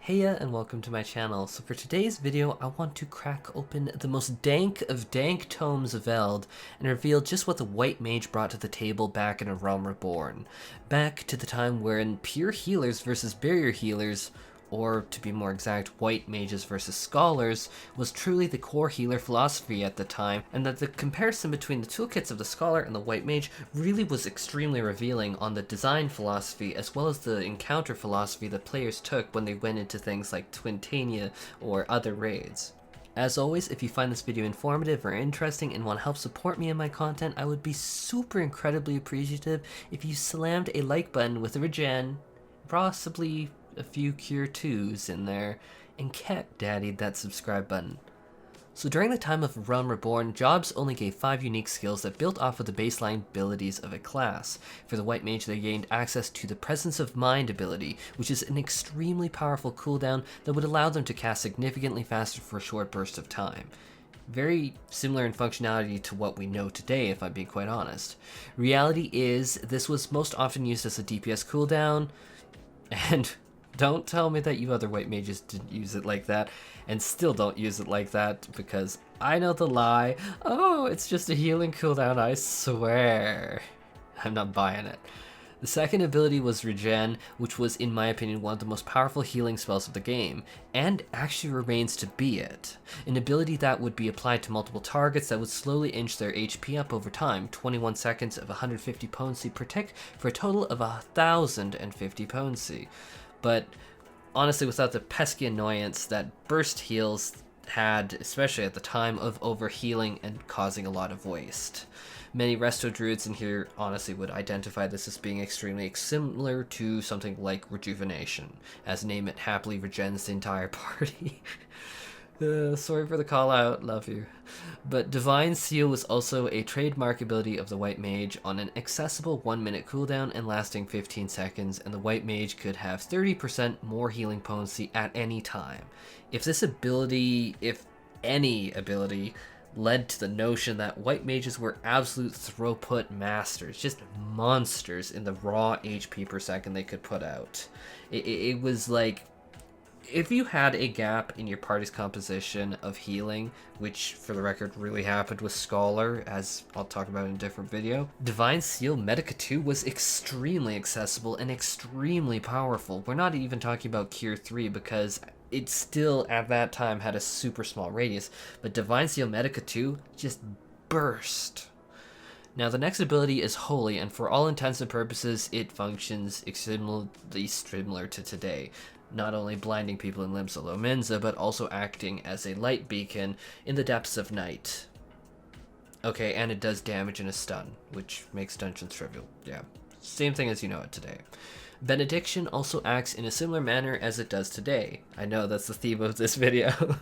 Heya and welcome to my channel. So for today's video, I want to crack open the most dank of dank tomes of Eld and reveal just what the White Mage brought to the table back in A Realm Reborn. Back to the time wherein pure healers versus barrier healers, or to be more exact, white mages versus scholars, was truly the core healer philosophy at the time, and that the comparison between the toolkits of the scholar and the white mage really was extremely revealing on the design philosophy as well as the encounter philosophy that players took when they went into things like Twintania or other raids. As always, if you find this video informative or interesting and want to help support me in my content, I would be super incredibly appreciative if you slammed a like button with a regen, possibly a few Cure 2s in there, and cat daddied that subscribe button. So during the time of Realm Reborn, jobs only gave 5 unique skills that built off of the baseline abilities of a class. For the White Mage, they gained access to the Presence of Mind ability, which is an extremely powerful cooldown that would allow them to cast significantly faster for a short burst of time. Very similar in functionality to what we know today, if I'm being quite honest. Reality is, this was most often used as a DPS cooldown, and don't tell me that you other white mages didn't use it like that, and still don't use it like that, because I know the lie. Oh, it's just a healing cooldown, I swear. I'm not buying it. The second ability was Regen, which was, in my opinion, one of the most powerful healing spells of the game, and actually remains to be it. An ability that would be applied to multiple targets that would slowly inch their HP up over time, 21 seconds of 150 potency per tick for a total of 1050 potency. But honestly, without the pesky annoyance that burst heals had, especially at the time of overhealing and causing a lot of waste. Many resto druids in here honestly would identify this as being extremely similar to something like Rejuvenation, as name it happily regens the entire party. Sorry for the call out, love you. But Divine Seal was also a trademark ability of the White Mage on an accessible 1-minute cooldown and lasting 15 seconds, and the White Mage could have 30% more healing potency at any time. If this ability, if any ability, led to the notion that white mages were absolute throughput masters, just monsters in the raw HP per second they could put out. It was like, if you had a gap in your party's composition of healing, which for the record really happened with Scholar, as I'll talk about in a different video, Divine Seal Medica 2 was extremely accessible and extremely powerful. We're not even talking about Cure 3 because it still at that time had a super small radius, but Divine Seal Medica 2 just burst. Now the next ability is Holy, and for all intents and purposes it functions extremely similar to today. Not only blinding people in Limsa Lominsa, but also acting as a light beacon in the depths of night. Okay, and it does damage and a stun, which makes dungeons trivial. Yeah, same thing as you know it today. Benediction also acts in a similar manner as it does today. I know that's the theme of this video,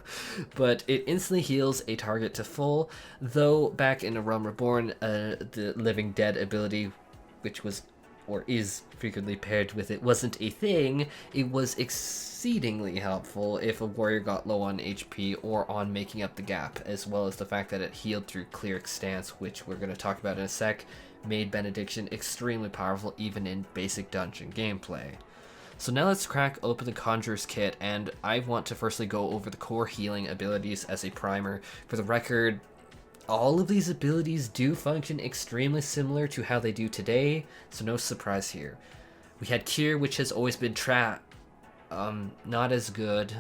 but it instantly heals a target to full, though back in A Realm Reborn, the Living Dead ability, which was or is frequently paired with it, wasn't a thing. It was exceedingly helpful if a warrior got low on HP or on making up the gap, as well as the fact that it healed through Cleric Stance, which we're going to talk about in a sec, made Benediction extremely powerful even in basic dungeon gameplay. So now let's crack open the Conjurer's kit, and I want to firstly go over the core healing abilities as a primer. For the record, all of these abilities do function extremely similar to how they do today, so no surprise here. We had Cure, which has always been not as good.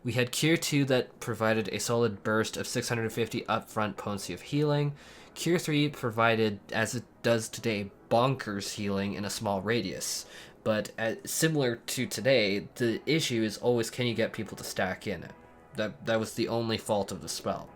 We had Cure 2 that provided a solid burst of 650 upfront potency of healing. Cure 3 provided, as it does today, bonkers healing in a small radius. But similar to today, the issue is always can you get people to stack in it. That was the only fault of the spell.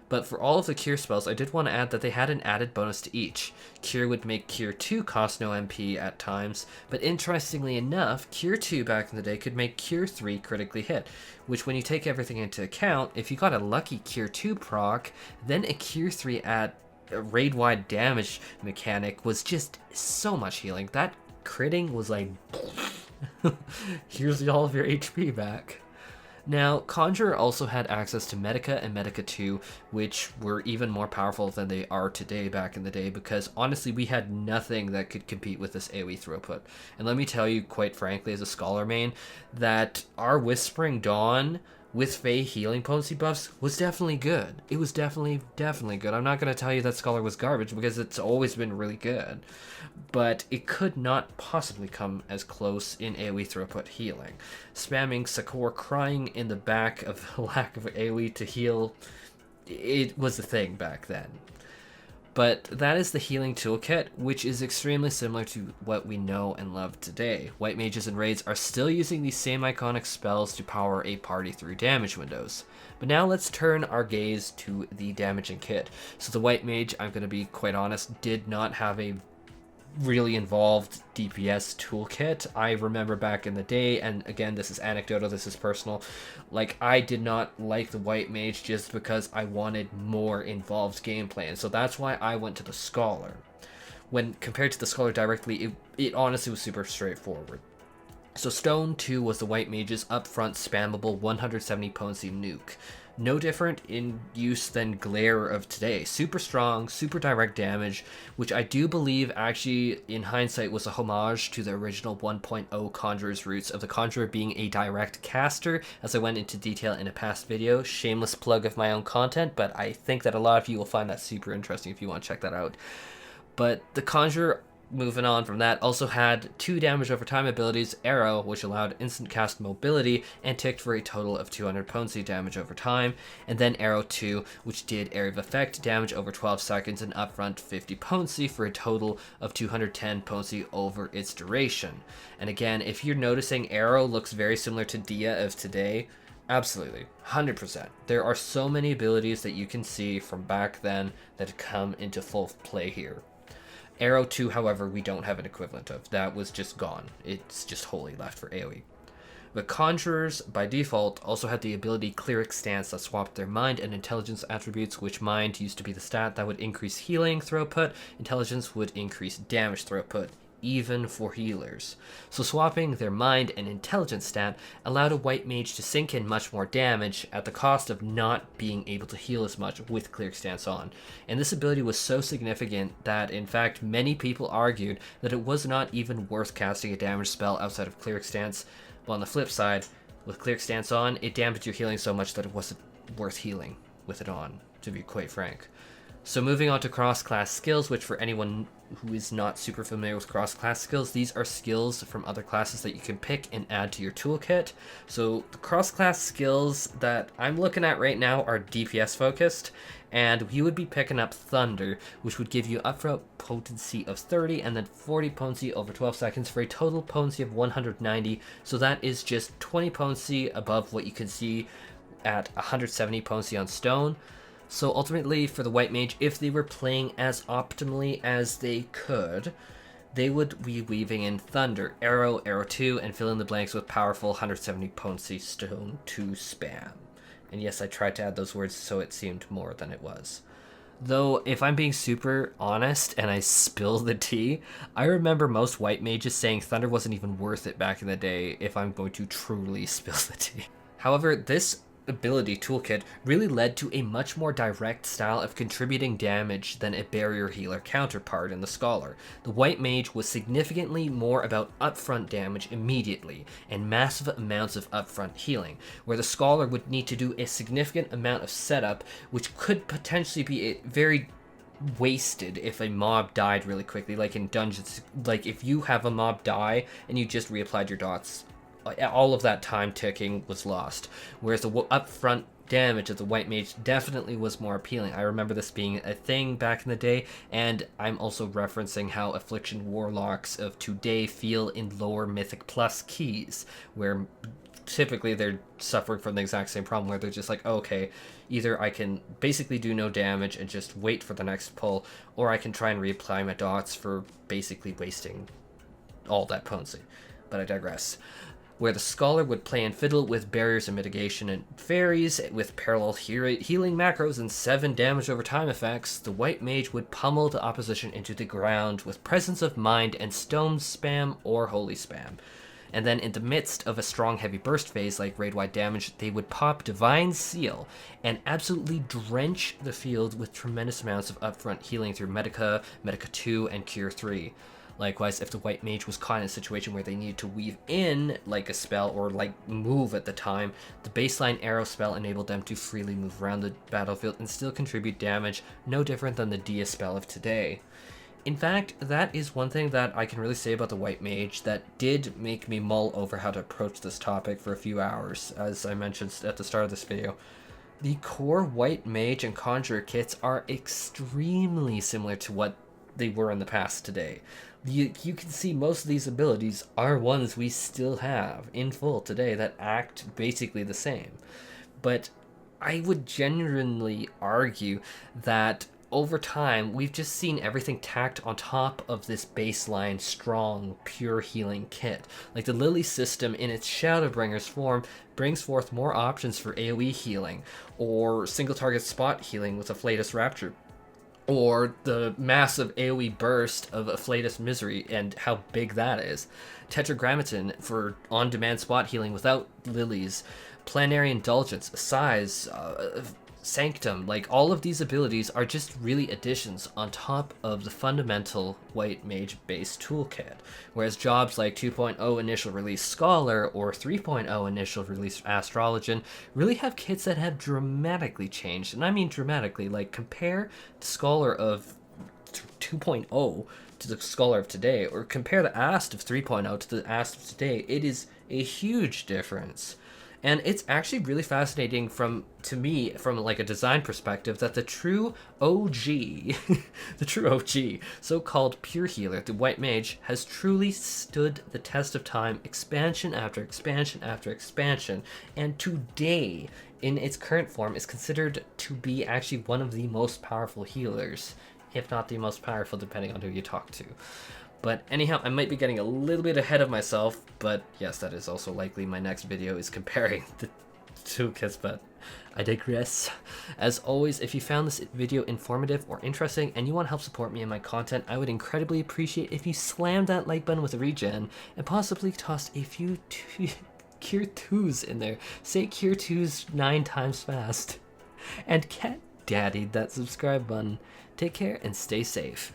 But for all of the Cure spells, I did want to add that they had an added bonus to each. Cure would make Cure 2 cost no MP at times, but interestingly enough, Cure 2 back in the day could make Cure 3 critically hit, which when you take everything into account, if you got a lucky Cure 2 proc, then a Cure 3 at a raid-wide damage mechanic was just so much healing. That critting was like, here's all of your HP back. Now, Conjurer also had access to Medica and Medica 2, which were even more powerful than they are today back in the day, because honestly, we had nothing that could compete with this AoE throughput. And let me tell you, quite frankly, as a Scholar main, that our Whispering Dawn with Fave healing potency buffs was definitely good. It was definitely good. I'm not going to tell you that Scholar was garbage, because it's always been really good. But it could not possibly come as close in AoE throughput healing. Spamming Sakor crying in the back of the lack of AoE to heal, it was a thing back then. But that is the healing toolkit, which is extremely similar to what we know and love today. White mages and raids are still using these same iconic spells to power a party through damage windows. But now let's turn our gaze to the damaging kit. So the white mage, I'm going to be quite honest, did not have a really involved DPS toolkit. I remember back in the day, and again, this is anecdotal, this is personal, like, I did not like the white mage just because I wanted more involved gameplay, and so that's why I went to the Scholar. When compared to the Scholar directly, it honestly was super straightforward. So Stone 2 was the white mage's upfront spammable 170 potency nuke. No different in use than Glare of today. Super strong, super direct damage, which I do believe actually, in hindsight, was a homage to the original 1.0 Conjurer's roots of the Conjurer being a direct caster, as I went into detail in a past video. Shameless plug of my own content, but I think that a lot of you will find that super interesting if you want to check that out. But the Conjurer, moving on from that, also had 2 damage over time abilities, Aero, which allowed instant cast mobility and ticked for a total of 200 potency damage over time, and then Aero 2, which did area of effect damage over 12 seconds and upfront 50 potency for a total of 210 potency over its duration. And again, if you're noticing, Aero looks very similar to Dia of today. Absolutely, 100%. There are so many abilities that you can see from back then that come into full play here. Aero 2, however, we don't have an equivalent of. That was just gone. It's just wholly left for AoE. The Conjurers, by default, also had the ability Cleric Stance that swapped their Mind and Intelligence attributes, which Mind used to be the stat that would increase healing throughput, Intelligence would increase damage throughput, even for healers. So swapping their Mind and Intelligence stat allowed a white mage to sink in much more damage at the cost of not being able to heal as much with Cleric Stance on. And this ability was so significant that, in fact, many people argued that it was not even worth casting a damage spell outside of Cleric Stance. But on the flip side, with Cleric Stance on, it damaged your healing so much that it wasn't worth healing with it on, to be quite frank. So moving on to cross-class skills, which for anyone who is not super familiar with cross-class skills, these are skills from other classes that you can pick and add to your toolkit. So the cross-class skills that I'm looking at right now are DPS focused, and you would be picking up Thunder, which would give you upfront potency of 30 and then 40 potency over 12 seconds for a total potency of 190. So that is just 20 potency above what you can see at 170 potency on Stone. So ultimately, for the white mage, if they were playing as optimally as they could, they would be weaving in Thunder, Aero, Aero 2, and fill in the blanks with powerful 170 potency Stone 2 spam. And yes, I tried to add those words so it seemed more than it was. Though, if I'm being super honest and I spill the tea, I remember most white mages saying Thunder wasn't even worth it back in the day, if I'm going to truly spill the tea. However, this ability toolkit really led to a much more direct style of contributing damage than a barrier healer counterpart in the Scholar. The white mage was significantly more about upfront damage immediately and massive amounts of upfront healing, where the Scholar would need to do a significant amount of setup, which could potentially be very wasted if a mob died really quickly, like in dungeons. Like if you have a mob die and you just reapplied your dots, all of that time ticking was lost, whereas the upfront damage of the white mage definitely was more appealing. I remember this being a thing back in the day, and I'm also referencing how Affliction Warlocks of today feel in lower Mythic Plus keys, where typically they're suffering from the exact same problem, where they're just like, okay, either I can basically do no damage and just wait for the next pull, or I can try and reapply my dots for basically wasting all that potency. But I digress. Where the Scholar would play and fiddle with barriers and mitigation and fairies with parallel healing macros and 7 damage over time effects, the white mage would pummel the opposition into the ground with presence of mind and stone spam or holy spam. And then in the midst of a strong heavy burst phase like raid-wide damage, they would pop Divine Seal and absolutely drench the field with tremendous amounts of upfront healing through Medica, Medica 2, and Cure 3. Likewise, if the white mage was caught in a situation where they needed to weave in like a spell or like move at the time, the baseline Aero spell enabled them to freely move around the battlefield and still contribute damage, no different than the Dia spell of today. In fact, that is one thing that I can really say about the white mage that did make me mull over how to approach this topic for a few hours, as I mentioned at the start of this video. The core white mage and conjurer kits are extremely similar to what they were in the past today. You can see most of these abilities are ones we still have in full today that act basically the same. But I would genuinely argue that over time, we've just seen everything tacked on top of this baseline, strong, pure healing kit. Like the Lily system in its Shadowbringers form brings forth more options for AoE healing, or single target spot healing with Afflatus Rapture, or the massive AoE burst of Afflatus Misery and how big that is. Tetragrammaton for on-demand spot healing without lilies. Planetary Indulgence, Size, Sanctum, like all of these abilities are just really additions on top of the fundamental white mage based toolkit, whereas jobs like 2.0 initial release Scholar or 3.0 initial release Astrologian really have kits that have dramatically changed, and I mean dramatically. Like compare the Scholar of 2.0 to the Scholar of today, or compare the Ast of 3.0 to the Ast of today. It is a huge difference. And it's actually really fascinating to me from like a design perspective that the true OG, so-called pure healer, the white mage, has truly stood the test of time, expansion after expansion after expansion, and today, in its current form, is considered to be actually one of the most powerful healers, if not the most powerful, depending on who you talk to. But anyhow, I might be getting a little bit ahead of myself, but yes, that is also likely my next video is comparing the two kits, but I digress. As always, if you found this video informative or interesting and you want to help support me and my content, I would incredibly appreciate if you slammed that like button with a regen and possibly tossed a few Cure 2s in there. Say Cure 2s 9 times fast. And cat daddied that subscribe button. Take care and stay safe.